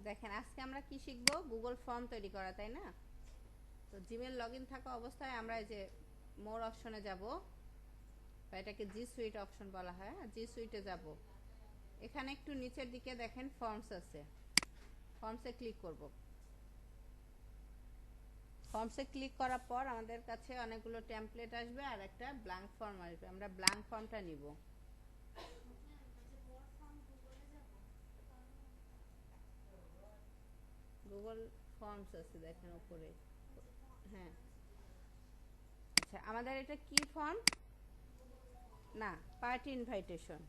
দেখেন আজকে আমরা কি শিখব, গুগল ফর্ম তৈরি করা, তাই না? তো জিমেল লগইন থাকা অবস্থায় আমরা এই যে মোর অপশনে যাব, বা এটাকে জি সুইট অপশন বলা হয়। জি সুইটে যাব, এখানে একটু নিচের দিকে দেখেন ফর্মস আছে, ফর্মসে ক্লিক করব। ফর্মসে ক্লিক করার পর আমাদের কাছে অনেকগুলো টেমপ্লেট আসবে আর একটা ব্ল্যাঙ্ক ফর্ম আসবে। আমরা ব্ল্যাঙ্ক ফর্মটা নিব। গুগল ফর্মস আছে দেখেন উপরে। হ্যাঁ, আচ্ছা আমাদের এটা কি ফর্ম? না, পার্টি ইনভাইটেশন।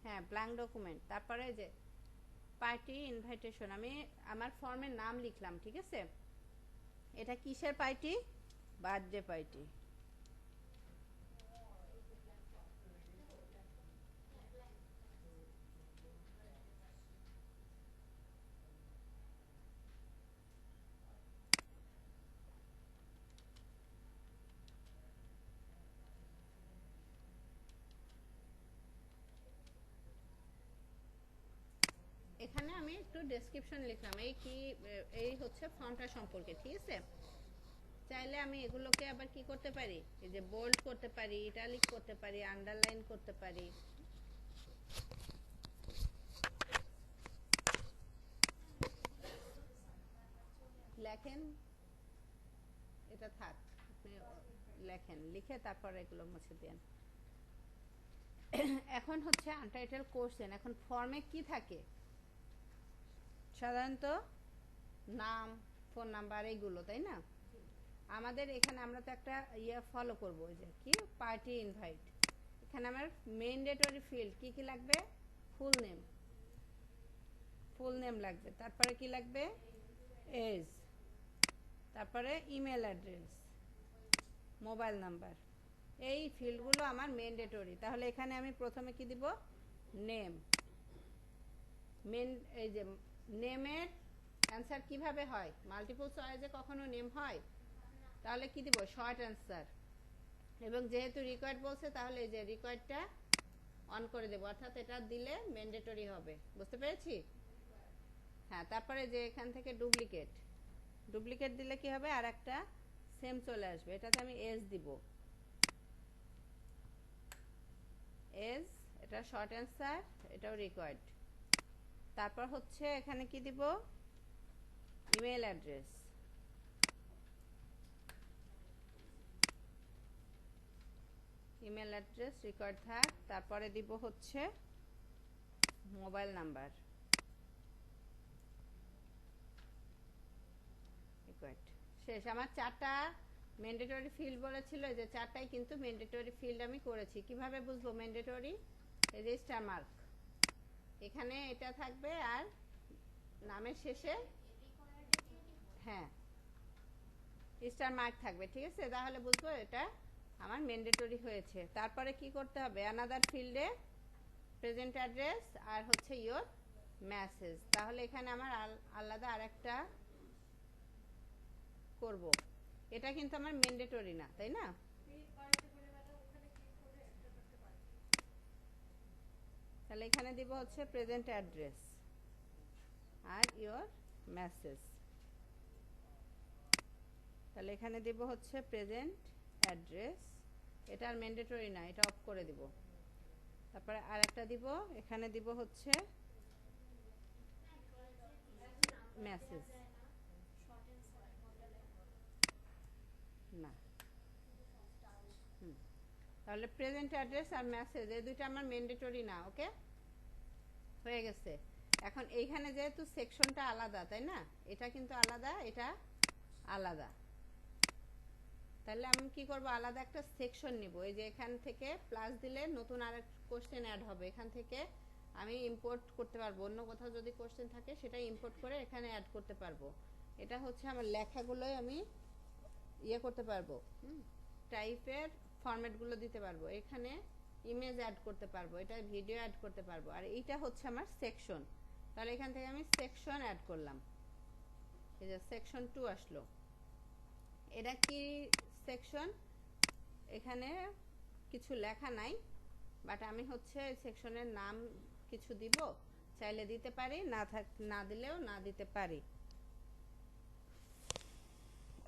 হ্যাঁ, ব্ল্যাঙ্ক ডকুমেন্ট। তারপরে যে পার্টি ইনভাইটেশন, আমি আমার ফর্মের নাম লিখলাম, ঠিক আছে? এটা কিসের পার্টি? Birthday party. এখানে আমি একটু ডেসক্রিপশন লিখলাম, এই হচ্ছে ফর্মটা সম্পর্কে, ঠিক আছে? চাইলে আমি এগুলোকে আবার কি করতে পারি, এই যে বোল্ড করতে পারি, ইটালিক করতে পারি, আন্ডারলাইন করতে পারি। লেখেন, এটা থাক, আপনি লেখেন, লিখে তারপর এগুলো মুছে দেন। এখন হচ্ছে আনটাইটেল কোশ্চেন। এখন ফর্মে কি থাকে? সাধারণত নাম, ফোন নাম্বার, এইগুলো, তাই না? আমাদের এখানে আমরা তো একটা ফলো করব, যে কি পার্টি ইনভাইট। এখানে আমার ম্যান্ডেটরি ফিল্ড কি কি লাগবে? ফুল নেম, ফুল নেম লাগবে। তারপরে কি লাগবে? এজ। তারপরে ইমেল অ্যাড্রেস, মোবাইল নাম্বার। এই ফিল্ডগুলো আমার ম্যান্ডেটরি। তাহলে এখানে আমি প্রথমে কি দিব? নেম। এই যে নেমের অ্যান্সার কিভাবে হয়? মাল্টিপল চয়েসে কখনো নেম হয়? তাহলে কি দিব? Short answer. এবং যেহেতু রিকোয়ার্ড বলছে, তাহলে এই যে রিকোয়ার্ডটা অন করে দেবো, অর্থাৎ এটা দিলে ম্যান্ডেটরি হবে। বুঝতে পেরেছি? হ্যাঁ, তারপরে যে এখান থেকে ডুপ্লিকেট, ডুপ্লিকেট দিলে কি হবে? আর একটা সেম চলে আসবে। এটাতে আমি এজ দিব, এজ। এটা শর্ট অ্যান্সার, এটাও রিকোয়ার্ড। তারপর হচ্ছে এখানে কি দিব? Email address. Email address required থাক। তারপরে দিব হচ্ছে মোবাইল নাম্বার, রিকোয়ার্ড। শেষ। আমার চারটা ম্যান্ডেটরি ফিল্ড বলেছিল, যে চারটাই কিন্তু ম্যান্ডেটরি ফিল্ড আমি করেছি। কিভাবে বুঝবো ম্যান্ডেটরি? এই যে স্টার মার্ক, এখানে এটা থাকবে, আর নামের শেষে হ্যাঁ স্টার মার্ক থাকবে, ঠিক আছে? তাহলে বুঝবো এটা আমার ম্যান্ডেটরি হয়েছে। তারপরে কি করতে হবে? অ্যানাদার ফিল্ডে প্রেজেন্ট অ্যাড্রেস আর হচ্ছে ইয়োর মেসেজ। তাহলে এখানে আমার আলাদা আর একটা করব। এটা কিন্তু আমার ম্যান্ডেটরি না, তাই না? তাহলে এখানে দিব হচ্ছে প্রেজেন্ট অ্যাড্রেস আর ইয়োর মেসেজ। তাহলে এখানে দিব হচ্ছে প্রেজেন্ট অ্যাড্রেস, এটা আর ম্যান্ডেটরি না, এটা অফ করে দিব। তারপরে আর একটা দিব, এখানে দিব হচ্ছে মেসেজ। না, তাহলে প্রেজেন্ট অ্যাড্রেস আর মেসেজ, এই দুইটা আমার ম্যান্ডেটরি না। ওকে, হয়ে গেছে। এখন এইখানে যেহেতু সেকশনটা আলাদা, তাই না? এটা কিন্তু আলাদা, এটা আলাদা। তাহলে আমি কি করব? আলাদা একটা সেকশন নিব। এই যে এখান থেকে প্লাস দিলে নতুন আরেক কোশ্চেন অ্যাড হবে। এখান থেকে আমি ইম্পোর্ট করতে পারবো, অন্য কোথাও যদি কোশ্চেন থাকে সেটা ইম্পোর্ট করে এখানে অ্যাড করতে পারবো। এটা হচ্ছে আমার লেখাগুলোই আমি ইয়ে করতে পারবো, টাইপের ফরম্যাটগুলো দিতে পারবো, এখানে ইমেজ অ্যাড করতে পারবো, এটা ভিডিও অ্যাড করতে পারবো। আর এইটা হচ্ছে আমার সেকশন, তাহলে এখান থেকে আমি সেকশন অ্যাড করলাম, এই যে সেকশন 2 আসলো। এটা কি সেকশন, এখানে কিছু লেখা নাই, বাট আমি হচ্ছে সেকশনের নাম কিছু দিব, চাইলে দিতে পারি, না দিলেও না দিতে পারি।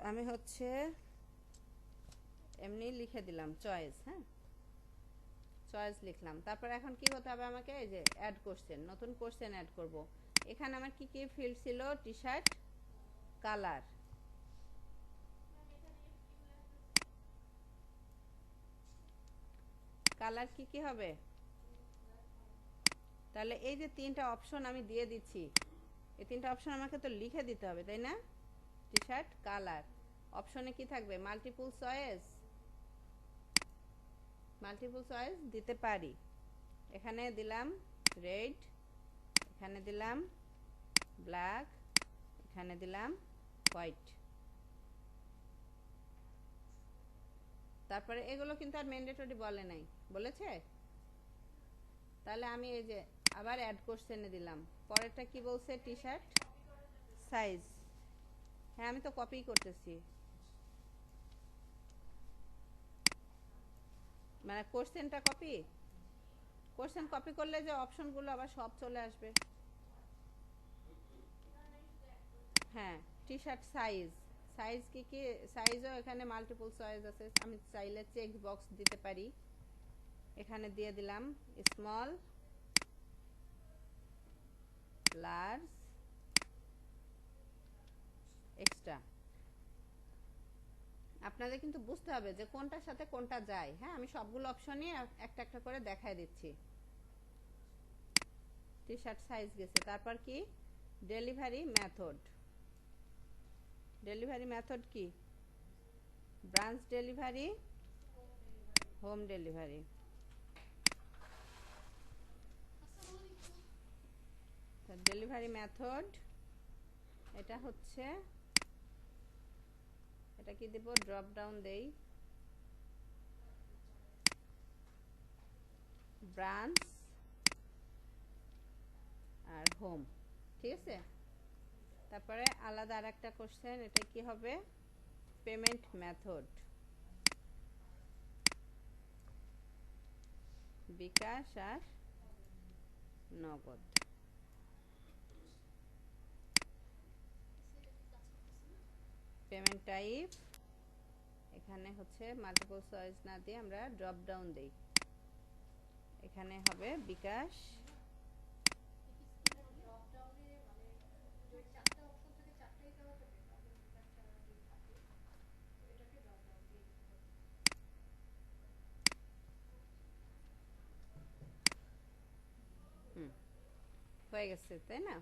আমি হচ্ছে এমনি লিখে দিলাম চয়েস, হ্যাঁ চয়েস লিখলাম। তারপর এখন কি হতে হবে আমাকে, এই যে অ্যাড কোশ্চেন, নতুন কোশ্চেন অ্যাড করব। এখানে আমার কি কি ফিল্ড ছিল, টি শার্ট কালার, কালার কি কি হবে, তাহলে এই যে তিনটা অপশন আমি দিয়ে দিচ্ছি, এই তিনটা অপশন আমাকে তো লিখে দিতে হবে, তাই না? টি শার্ট কালার, অপশনে কি থাকবে, মাল্টিপল চয়েস, মাল্টিপল চয়েস দিতে পারি। এখানে দিলাম রেড, এখানে দিলাম ব্ল্যাক, এখানে দিলাম হোয়াইট। তারপরে এগুলো কিন্তু আর ম্যান্ডেটরি বলে নাই, বলেছে? তাহলে আমি এই যে আবার অ্যাড কোশ্চেনে দিলাম, পরেরটা কি বলছে, টি শার্ট সাইজ, হ্যাঁ আমি তো কপি করতেছি, মানে কোশ্চেনটা কপি, কোশ্চেন কপি করলে যে অপশনগুলো আবার সব চলে আসবে। হ্যাঁ টি শার্ট সাইজ, সাইজ কি কি, সাইজও এখানে মাল্টিপল চয়েস আছে, আমি চাইলে চেক বক্স দিতে পারি, এখানে দিয়ে দিলাম স্মল, লার্জ, এক্সট্রা। আপনাদের কিন্তু বুঝতে হবে যে কোনটার সাথে কোনটা যায়, হ্যাঁ আমি সবগুলো অপশনই একটা একটা করে দেখায় দিচ্ছি। টি শার্ট সাইজ গেছে, তারপর কি, ডেলিভারি মেথড, ডেলিভারি মেথড কি, branch delivery, home delivery. Delivery method এটা হচ্ছে, এটা কি দেব, ড্রপ ডাউন দেই, ব্রাঞ্চ আর হোম, ঠিক আছে। তারপরে আলাদা আর একটা কোশ্চেন, এটা কি হবে, পেমেন্ট মেথড, বিকাশ আর নগদ। পেমেন্ট টাইপ এখানে হচ্ছে মাল্টিপল চয়েস না দিয়ে আমরা ড্রপ ডাউন দেই, এখানে হবে বিকাশ, হয়ে গেছে তাই না?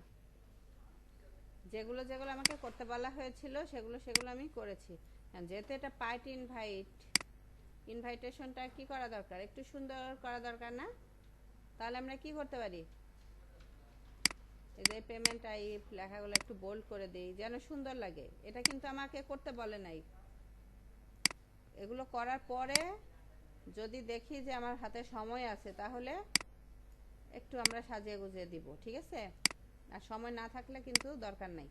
যেগুলো যেগুলো আমাকে করতে বলা হয়েছিল সেগুলো সেগুলো আমি করেছি। যেহেতু এটা পার্ট ইনভাইট, ইনভাইটেশনটা কি করা দরকার, একটু সুন্দর করা দরকার না? তাহলে আমরা কি করতে পারি, এই যে পেমেন্ট টাইপ লেখাগুলো একটু বোল্ড করে দিই যেন সুন্দর লাগে। এটা কিন্তু আমাকে করতে বলে নাই, এগুলো করার পরে যদি দেখি যে আমার হাতে সময় আছে তাহলে একটু আমরা সাজিয়ে গুজিয়ে দিব, ঠিক আছে? আর সময় না থাকলে কিন্তু দরকার নাই।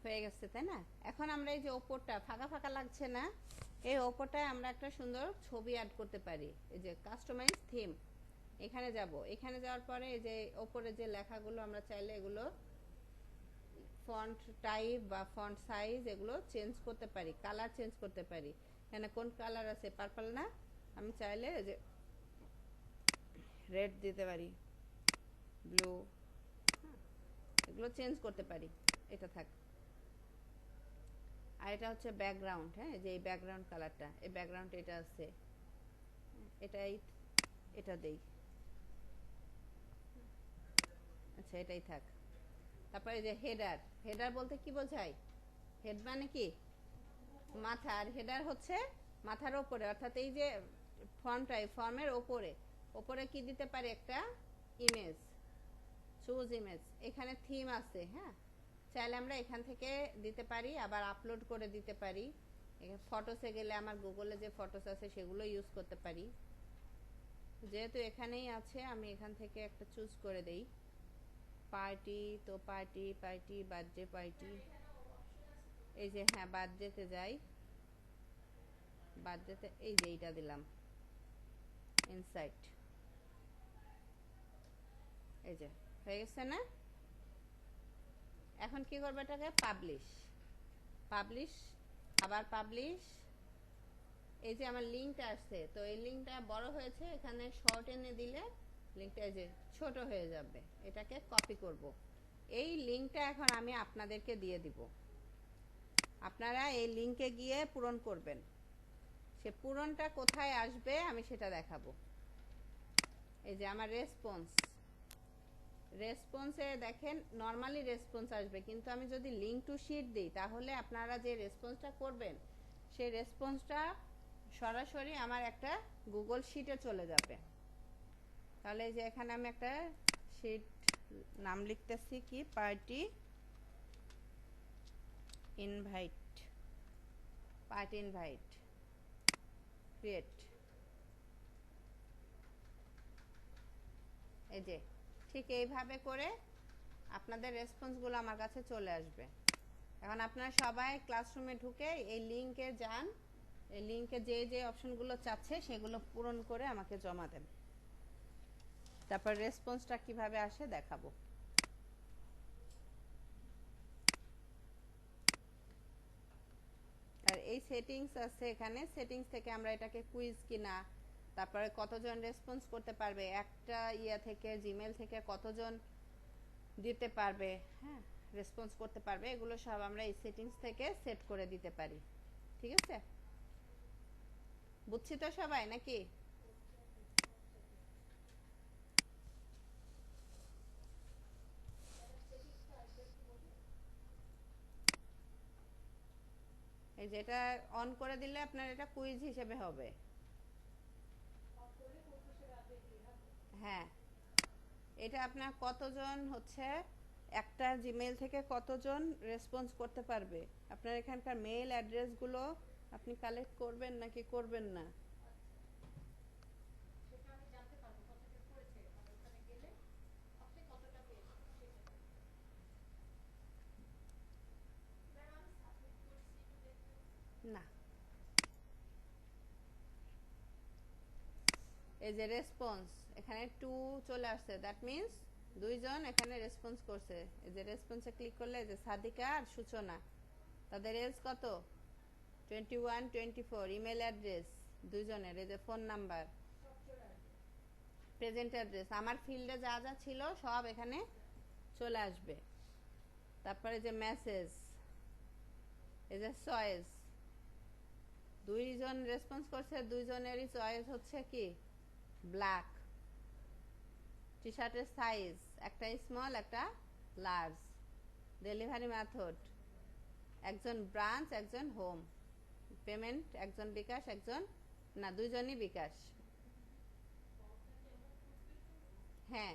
হয়ে গেছে তাই না? এখন আমরা এই যে ওপরটা ফাঁকা ফাঁকা লাগছে না, এই ওপরটায় আমরা একটা সুন্দর ছবি অ্যাড করতে পারি। এই যে কাস্টমাইজ থিম, এখানে যাব, এখানে যাওয়ার পরে এই যে ওপরে যে লেখাগুলো আমরা চাইলে এগুলো ফন্ট টাইপ বা ফন্ট সাইজ এগুলো চেঞ্জ করতে পারি, কালার চেঞ্জ করতে পারি। এখানে কোন কালার আছে, পার্পল না, আমি চাইলে যে রেড দিতে পারি, ব্লু, এগুলো চেঞ্জ করতে পারি। এটা থাক। আর এটা হচ্ছে ব্যাকগ্রাউন্ড, হ্যাঁ যে এই ব্যাকগ্রাউন্ড কালারটা, এই ব্যাকগ্রাউন্ড, এটা আছে, এটাই, এটা দেই। হুম, হয়ে গেছে তাই না? এখন আমরা এই যে ওপরটা ফাঁকা ফাঁকা লাগছে না, এই ওপরটায় আমরা একটা সুন্দর ছবি অ্যাড করতে পারি। এই যে কাস্টমাইজ থিম, এখানে যাব, এখানে যাওয়ার পরে এই যে ওপরে যে লেখাগুলো আমরা চাইলে এগুলো ফন্ট টাইপ বা ফন্ট সাইজ এগুলো চেঞ্জ করতে পারি, কালার চেঞ্জ করতে পারি। এটা থাক। আচ্ছা এটাই থাক। তারপরে যে হেডার, হেডার বলতে কি বোঝায়? হেড মানে কি মাথা, আর হেডার হচ্ছে মাথার ওপরে, অর্থাৎ এই যে ফর্মটাই ফর্মের ওপরে ওপরে কি দিতে পারি? একটা ইমেজ, চুজ ইমেজ। এখানে থিম আছে, হ্যাঁ, চাইলে আমরা এখান থেকে দিতে পারি, আবার আপলোড করে দিতে পারি। ফটোসে গেলে আমার গুগলে যে ফটোস আছে সেগুলো ইউজ করতে পারি। যেহেতু এখানেই আছে আমি এখান থেকে একটা চুজ করে দেই। পার্টি, তো পার্টি পার্টি বার্থডে পার্টি, এই যে হ্যাঁ বার্থডেতে যাই, বার্থডেতে এই যে এইটা দিলাম ইনসাইট, এই যে হয়ে গেছে না? এখন কি করবে? এটাকে পাবলিশ, পাবলিশ, আবার পাবলিশ। এই যে আমার লিঙ্কটা আসছে, তো এই লিঙ্কটা বড় হয়েছে, এখানে শর্ট এনে দিলে লিঙ্কটা এই যে ছোট হয়ে যাবে। এটাকে কপি করব। এই লিঙ্কটা এখন আমি আপনাদেরকে দিয়ে দিব, আপনারা এই লিঙ্কে গিয়ে পূরণ করবেন। সে পূরণটা কোথায় আসবে আমি সেটা দেখাবো। এই যে আমার রেসপন্স, রেসপন্সে দেখেন নর্মালি রেসপন্স আসবে, কিন্তু আমি যদি লিঙ্ক টু শিট দিই তাহলে আপনারা যে রেসপন্সটা করবেন সেই রেসপন্সটা সরাসরি আমার একটা গুগল শিটে চলে যাবে। তাহলে এই যে এখানে আমি একটা শিট নাম লিখতেছি কি, party invite, party invite, create. এই যে ঠিক এইভাবে করে আপনাদের রেসপন্সগুলো আমার কাছে চলে আসবে। এখন আপনারা সবাই ক্লাসরুমে ঢুকে এই লিঙ্কে যান, এই লিঙ্কে যে যে অপশনগুলো চাচ্ছে সেগুলো পূরণ করে আমাকে জমা দেন। তারপর রেসপন্সটা কিভাবে আসে দেখাবো। আর এই সেটিংস আছে এখানে, সেটিংস থেকে আমরা এটাকে কুইজ কিনা, তারপরে কতজন রেসপন্স করতে পারবে, একটা ইয়া থেকে জিমেল থেকে কতজন দিতে পারবে, হ্যাঁ রেসপন্স করতে পারবে, এগুলো সব আমরা এই সেটিংস থেকে সেট করে দিতে পারি। ঠিক আছে, বুঝছি তো সবাই নাকি? এই যে এটা অন করে দিলে আপনার এটা কুইজ হিসেবে হবে। হ্যাঁ, এটা আপনার কতজন হচ্ছে একটা জিমেইল থেকে কতজন রেসপন্স করতে পারবে, আপনার এখানকার মেইল অ্যাড্রেসগুলো আপনি কালেক্ট করবেন নাকি করবেন না। না, এই যে রেসপন্স এখানে 2 চলে আসছে, দ্যাট মিন্স দুইজন এখানে রেসপন্স করছে। এই যে রেসপন্সে ক্লিক করলে যে সাদিকা আর সূচনা, তাদের এজ কত? 21 24, ইমেল অ্যাড্রেস দুইজনের, এই যে ফোন নাম্বার, প্রেজেন্ট অ্যাড্রেস, আমার ফিল্ডে যা যা ছিল সব এখানে চলে আসবে। তারপরে যে মেসেজ, এই যে চয়েস, দুইজন রেসপন্স করছে, দুইজনেরই চয়েস হচ্ছে কি ব্ল্যাক। টি শার্টের সাইজ একটা স্মল একটা লার্জ। ডেলিভারি মেথড একজন ব্রাঞ্চ একজন হোম। পেমেন্ট একজন বিকাশ একজন, না দুইজনই বিকাশ। হ্যাঁ